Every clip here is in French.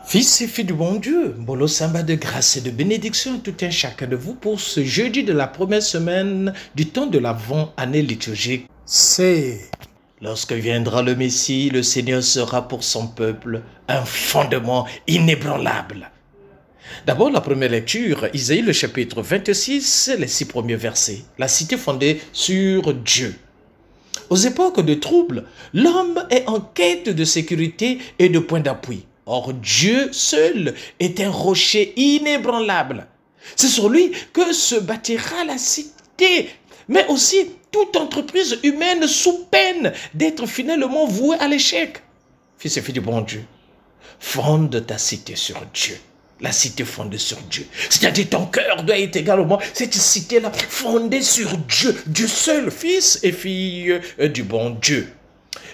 Fils et filles du bon Dieu, Mbolo Samba de grâce et de bénédiction à tout un chacun de vous pour ce jeudi de la première semaine du temps de l'Avent, année liturgique. C'est lorsque viendra le Messie, le Seigneur sera pour son peuple un fondement inébranlable. D'abord, la première lecture, Isaïe le chapitre 26, les 6 premiers versets. La cité fondée sur Dieu. Aux époques de troubles, l'homme est en quête de sécurité et de point d'appui. Or, Dieu seul est un rocher inébranlable. C'est sur lui que se bâtira la cité, mais aussi toute entreprise humaine sous peine d'être finalement vouée à l'échec. Fils et filles du bon Dieu, fonde ta cité sur Dieu. La cité fondée sur Dieu. C'est-à-dire ton cœur doit être également cette cité-là fondée sur Dieu. Dieu seul, fils et filles du bon Dieu.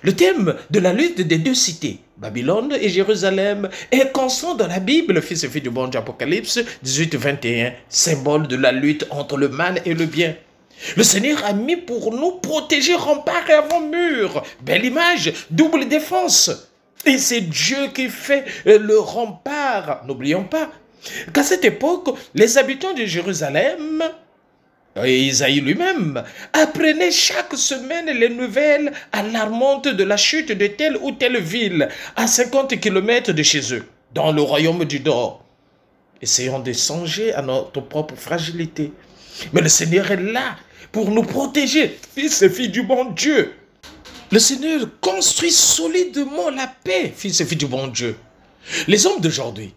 Le thème de la lutte des deux cités, Babylone et Jérusalem, est constant dans la Bible, fils et filles du bon Dieu, Apocalypse 18-21, symbole de la lutte entre le mal et le bien. Le Seigneur a mis pour nous protéger remparts et avant-murs. Belle image, double défense. Et c'est Dieu qui fait le rempart. N'oublions pas qu'à cette époque, les habitants de Jérusalem, et Isaïe lui-même, apprenaient chaque semaine les nouvelles alarmantes de la chute de telle ou telle ville, à 50 km de chez eux, dans le royaume du Nord. Essayons de songer à notre propre fragilité. Mais le Seigneur est là pour nous protéger, fils et filles du bon Dieu. Le Seigneur construit solidement la paix, fils et filles du bon Dieu. Les hommes d'aujourd'hui,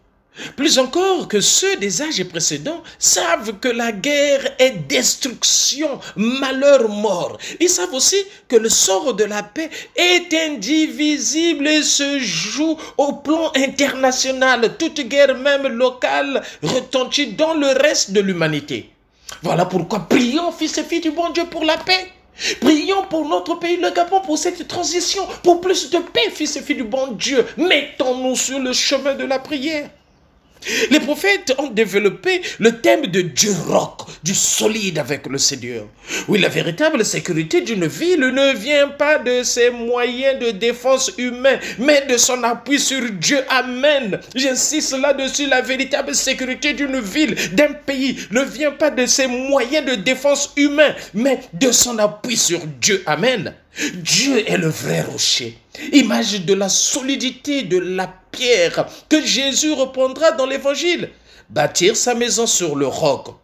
plus encore que ceux des âges précédents, savent que la guerre est destruction, malheur, mort. Ils savent aussi que le sort de la paix est indivisible et se joue au plan international. Toute guerre, même locale, retentit dans le reste de l'humanité. Voilà pourquoi prions, fils et filles du bon Dieu, pour la paix. Prions pour notre pays, le Gabon, pour cette transition, pour plus de paix, fils et filles du bon Dieu. Mettons-nous sur le chemin de la prière. Les prophètes ont développé le thème de Dieu roc, du solide avec le Seigneur. Oui, la véritable sécurité d'une ville ne vient pas de ses moyens de défense humains, mais de son appui sur Dieu. Amen. J'insiste là-dessus, la véritable sécurité d'une ville, d'un pays, ne vient pas de ses moyens de défense humains, mais de son appui sur Dieu. Amen. Dieu est le vrai rocher, image de la solidité de la pierre que Jésus reprendra dans l'évangile. Bâtir sa maison sur le roc.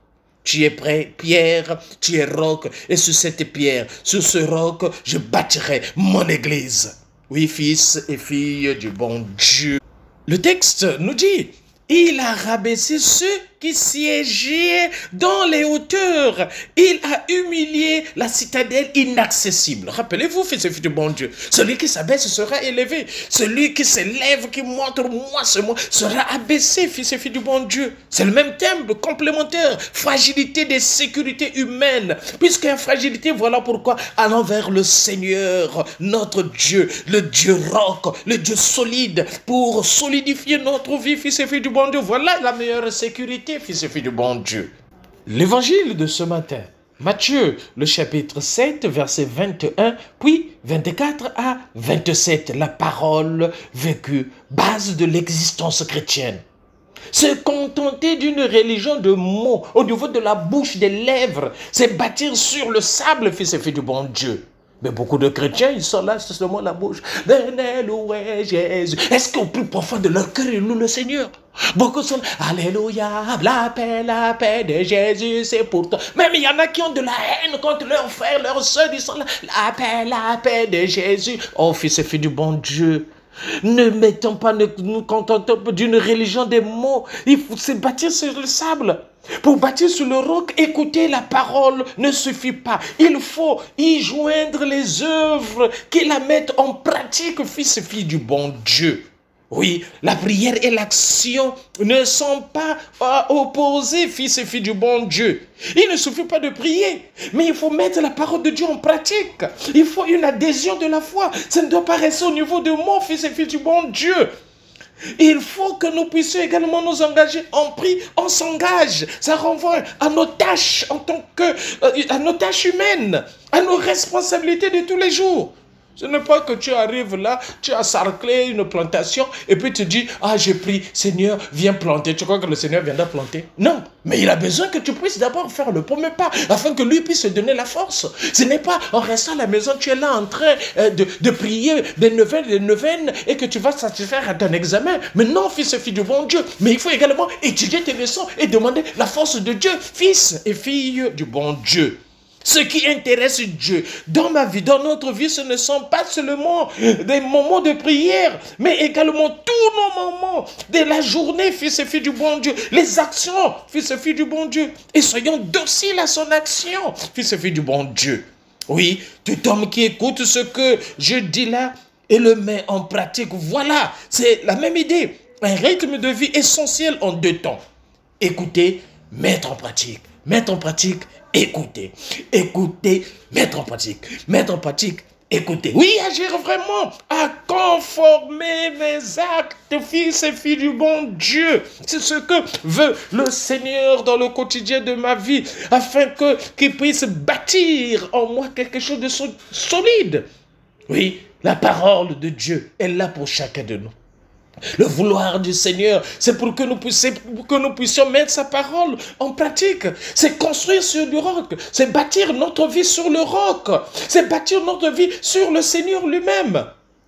Tu es prêt, pierre, tu es roc, et sur cette pierre, sur ce roc, je bâtirai mon église. Oui, fils et filles du bon Dieu. Le texte nous dit, il a rabaissé ceux qui siégeaient dans les hauteurs. Il a humilié la citadelle inaccessible. Rappelez-vous, fils et filles du bon Dieu, celui qui s'abaisse sera élevé. Celui qui s'élève, qui montre moi, c'est moi, sera abaissé, fils et filles du bon Dieu. C'est le même thème complémentaire. Fragilité des sécurités humaines. Puisqu'il y a fragilité, voilà pourquoi allons vers le Seigneur, notre Dieu, le Dieu roc, le Dieu solide, pour solidifier notre vie, fils et filles du bon Dieu. Voilà la meilleure sécurité, fils et filles du bon Dieu. L'évangile de ce matin, Matthieu, le chapitre 7, verset 21, puis 24 à 27, la parole vécue, base de l'existence chrétienne. Se contenter d'une religion de mots au niveau de la bouche, des lèvres, c'est bâtir sur le sable, fils et filles du bon Dieu. Mais beaucoup de chrétiens, ils sont là, c'est seulement la bouche. Venez louer Jésus. Est-ce qu'au plus profond de leur cœur, ils louent le Seigneur? Beaucoup sont, Alléluia, la paix de Jésus, c'est pour toi. Même il y en a qui ont de la haine contre leurs frères, leurs soeurs, ils sont là, la paix de Jésus. Oh, fils et filles du bon Dieu, ne mettons pas, ne nous contentons pas d'une religion des mots. Il faut se bâtir sur le sable. Pour bâtir sur le roc, écouter la parole ne suffit pas. Il faut y joindre les œuvres qui la mettent en pratique, fils et filles du bon Dieu. Oui, la prière et l'action ne sont pas opposées, fils et filles du bon Dieu. Il ne suffit pas de prier, mais il faut mettre la parole de Dieu en pratique. Il faut une adhésion de la foi. Ça ne doit pas rester au niveau de mots, fils et filles du bon Dieu. Il faut que nous puissions également nous engager en prière. On s'engage. Ça renvoie à nos tâches en tant que, à nos tâches humaines, à nos responsabilités de tous les jours. Ce n'est pas que tu arrives là, tu as sarclé une plantation et puis tu dis, ah j'ai pris, Seigneur, viens planter. Tu crois que le Seigneur viendra planter? Non, mais il a besoin que tu puisses d'abord faire le premier pas afin que lui puisse te donner la force. Ce n'est pas en restant à la maison, tu es là en train de prier des neuvaines et que tu vas satisfaire à ton examen. Mais non, fils et fille du bon Dieu. Mais il faut également étudier tes leçons et demander la force de Dieu, fils et fille du bon Dieu. Ce qui intéresse Dieu dans ma vie, dans notre vie, ce ne sont pas seulement des moments de prière, mais également tous nos moments de la journée, fils et filles du bon Dieu, les actions, fils et filles du bon Dieu. Et soyons dociles à son action, fils et filles du bon Dieu. Oui, tout homme qui écoute ce que je dis là et le met en pratique, voilà, c'est la même idée. Un rythme de vie essentiel en 2 temps. Écoutez, mettre en pratique. Mettre en pratique, écouter. Écouter, mettre en pratique. Mettre en pratique, écouter. Oui, agir vraiment à conformer mes actes, fils et filles du bon Dieu. C'est ce que veut le Seigneur dans le quotidien de ma vie, afin qu'il puisse bâtir en moi quelque chose de solide. Oui, la parole de Dieu est là pour chacun de nous. Le vouloir du Seigneur, c'est pour que nous puissions mettre sa parole en pratique. C'est construire sur du roc. C'est bâtir notre vie sur le roc. C'est bâtir notre vie sur le Seigneur lui-même.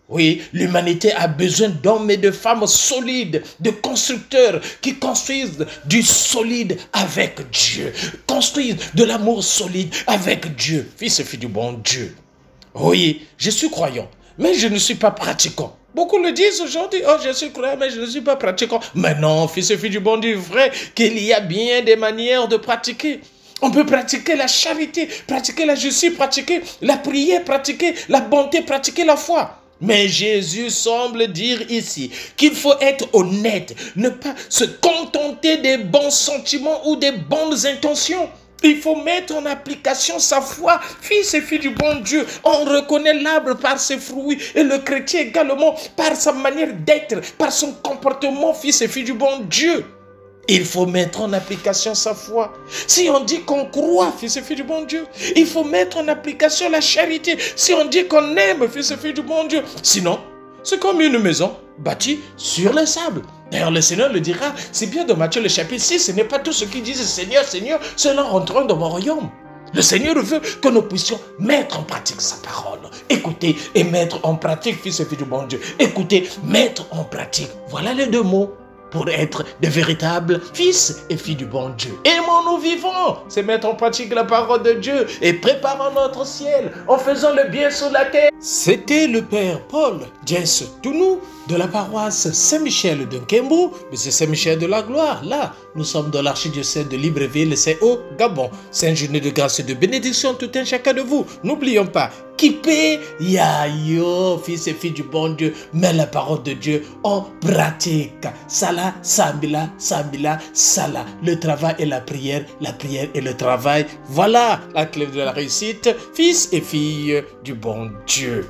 Oui, l'humanité a besoin d'hommes et de femmes solides, de constructeurs qui construisent du solide avec Dieu. Construisent de l'amour solide avec Dieu. Fils et fille du bon Dieu. Oui, je suis croyant, mais je ne suis pas pratiquant. Beaucoup le disent aujourd'hui, oh je suis croyant mais je ne suis pas pratiquant. Mais non, fils et filles du bon Dieu, vrai qu'il y a bien des manières de pratiquer. On peut pratiquer la charité, pratiquer la justice, pratiquer la prière, pratiquer la bonté, pratiquer la foi. Mais Jésus semble dire ici qu'il faut être honnête, ne pas se contenter des bons sentiments ou des bonnes intentions. Il faut mettre en application sa foi, fils et filles du bon Dieu. On reconnaît l'arbre par ses fruits et le chrétien également par sa manière d'être, par son comportement, fils et filles du bon Dieu. Il faut mettre en application sa foi. Si on dit qu'on croit, fils et filles du bon Dieu, il faut mettre en application la charité. Si on dit qu'on aime, fils et filles du bon Dieu, sinon, c'est comme une maison bâtie sur le sable. D'ailleurs, le Seigneur le dira, c'est bien dans Matthieu le chapitre 6, ce n'est pas tous ceux qui disent Seigneur, Seigneur, ceux-là rentreront dans mon royaume. Le Seigneur veut que nous puissions mettre en pratique sa parole. Écoutez et mettre en pratique, fils et filles du bon Dieu. Écoutez, mettre en pratique. Voilà les 2 mots pour être de véritables fils et filles du bon Dieu. Aimons-nous vivants, c'est mettre en pratique la parole de Dieu et préparons notre ciel en faisant le bien sur la terre. C'était le Père Paul Jess Tounou de la paroisse Saint-Michel de Nkembu, mais c'est Saint-Michel de la Gloire. Là, nous sommes dans l'archidiocèse de Libreville, c'est au Gabon. Sainte journée de grâce et de bénédiction, tout un chacun de vous. N'oublions pas, Kipé, Yayo, fils et filles du bon Dieu, mets la parole de Dieu en pratique. Sala, Sambila, Sambila, Sala. Le travail et la prière et le travail. Voilà la clé de la réussite, fils et filles du bon Dieu.